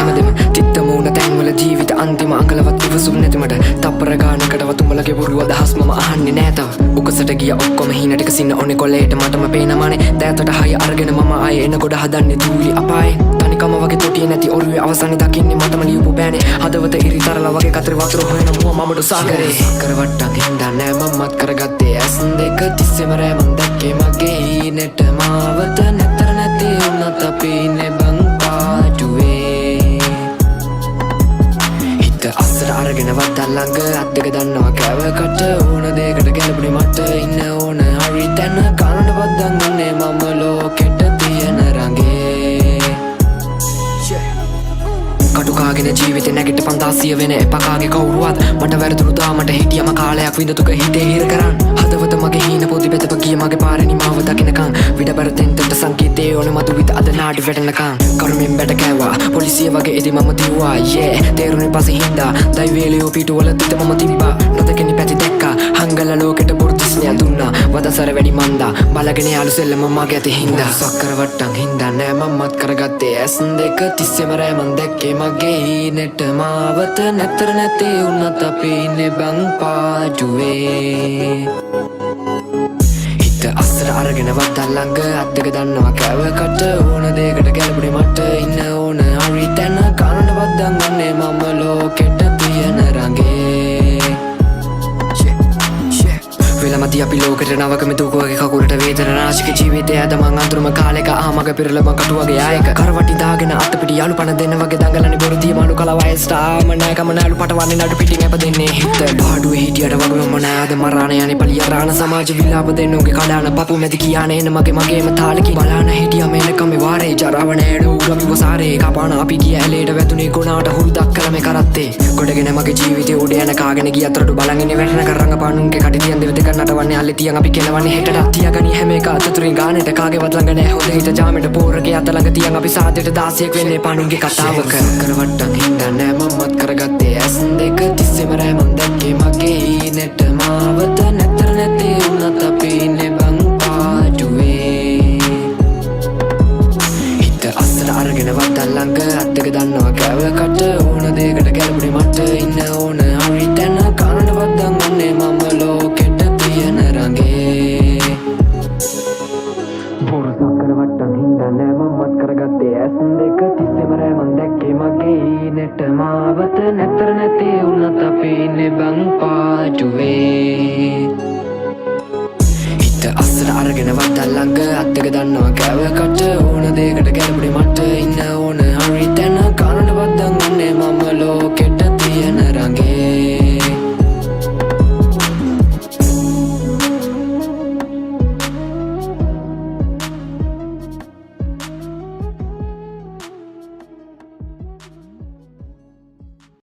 හැමදෙම තිත්ත මූණ තැන්වල ජීවිත අන්තිම අඟලවත් ඉවසුම් නැති මට තප්පර ගානකටවත් උඹලගේ බොරු අදහස් මම අහන්නේ නෑ තව උකසට ගිය ඔක්කොම හීන ටික සින්න ඕනේ කොලේට මටම පේනමානේ දෑතට හය අරගෙන මම ආයේ එන ගොඩ හදන්නේ දූලි අපායේ තනිකම වගේ තොටිය නැති ඔරුවේ අවසානේ දකින්නේ මටම ලියපු බෑනේ හදවත ඉරිතරලා වගේ කතර වතුර හොයන මුව මමඩු සාගරේ කරවට්ටක් හින්දා නෑ මමත් කරගත්තේ ඇස් දෙක තිස්සෙම රෑමන් දැක්කේ මගේ හීනෙට මාවත නැතර නැති වුණත් අපි ඉන්නේ බං පාටුවේ හිත අස්සර අරගෙන වත්තල් ළඟ අත් දෙක දන්නවා කෑවකට ඕන දෙයකට ගැලපුණේ මට ඉන්න ඕන හරි තැන කනට බද්දන්නේ මම ලෝකෙට තියෙන රඟේ කටුකාගෙන ජීවිතේ නැගිට 500 වෙන එපකාගේ කවුරුවත් මට වැරදුණු දාමට හිටියම කාලයක් විඳතුක හිතේ හිර කරන් හදවත මගේ හීන පොදි බෙතප ගිය මගේ පාරේ නිමාව දකින්නකන් විඩබර තෙන්තට සංකීතේ ඕන මතු විත අද නාඩි වැටෙනකන් කරුමෙන් බැට කෑවා පොලිසිය වගේ ඉදි මම දිව්වා තේරුනේ පස්සේ හින්දා දෛවේලියෝ පිටුවල තිත මම තිබ්බා නොදකිනි පැති දැක්කා හංගල ලෝකෙට බුර්තිස්නිය දුන්නා වදසර වැඩි මන්දා බලගෙන යාළු සෙල්ලම මගේ ඇති හින්දා සක්කර වට්ටම් හින්දා නෑ මමත් කරගත්තේ ඇස් දෙක තිස්සෙම රෑමන් දැක්කේ මගේ හීනෙට මාවත නැතර නැති වුණත් අපි ඉන්නේ බං පාටුවේ හිත අස්සර අරගෙන වත්තල් ළඟ අත් දෙක දන්නවා කෑවකට ඕන දෙයකට ගැලපුණේ මට ඉන්න ඕන හරි තැන කනට බද්දන්නේ මම ලෝකෙට තියෙන රඟේ වෙලමති අපි ලෝකෙට නවකම දුකවගේ කකුලට වේදන නාශක ජීවිතය ඇද මං අතුරුම කාලෙක ආමග පිරල මං කටුවගේ ආයක කරවටි දාගෙන අත පිටි යාළු පණ දෙන්න වගේ දඟලන්නේ බොරුදිය මලු කල වයසට ආම නෑ කම නෑලු පටවන්නේ නඩු පිටින් අප දෙන්නේ හිත පාඩුවේ හිටියට වගේ මම නෑ අද මරාන යන්නේ පලිය රාණ සමාජ විලාප දෙන්නෝගේ කඩාන පපු මැදි කියානේ එන මගේම තාලකි බලාන හිටියම එනකම වාරේ ජරාව නෑඩු උගමිව සාරේ කපාන අපි ගිය ඇලේට වැදුනේ ගුණාට හුරුදක් කළ මේ කරත්තේ ගොඩගෙන මගේ ජීවිතේ උඩ යන කාගෙන ගිය අතරට බලන් ඉන්නේ වැටෙන කරංග පානුන්ගේ කටි තියන් දෙවිද නටවන්නේ අල්ලේ තියන් අපි කෙලවන්නේ හෙටට තියාගනි හැම එක අතතුරින් ගානෙට කාගේවත් ළඟ නෑ හොඳ හිත ජාමෙට පෝරගේ අත ළඟ තියන් අපි සාදෙට 16ක් වෙන්නේ පානුන්ගේ කතාවක කරවට්ටම් හින්දා නෑ මමත් කරගත්තේ ඇස් දෙක තිස්සෙම රෑමන් දැක්කේ මගේ හීනෙට මාවත නැතර නැති වුණත් අපි ඉන්නේ බං පාටුවේ හිත අස්සර අරගෙන වත්තල් ළඟ අත් දෙක දන්නවා කෑවකට ඕන දෙයකට ගැලපුණේ මට ඉන්න ඕන හරි තැන කනට බද්දන්නේ මම ලෝකෙට තියෙන රඟේ බොරු සක්කර වට්ටම් හින්දා නෑ මමත් කරගත්තේ ඇස් දෙක තිස්සෙම රෑමන් දැක්කේ මගේ හීනෙට මාවත නැතර නැති වුණත් අපි ඉන්නේ බං පාටුවේ හිත අස්සර අරගෙන වත්තල් ළඟ අත් දෙක දන්නවා කෑවකට ඕන දෙයකට ගැලපුණේ මට ඉන්න ඕන හරි තැන කනට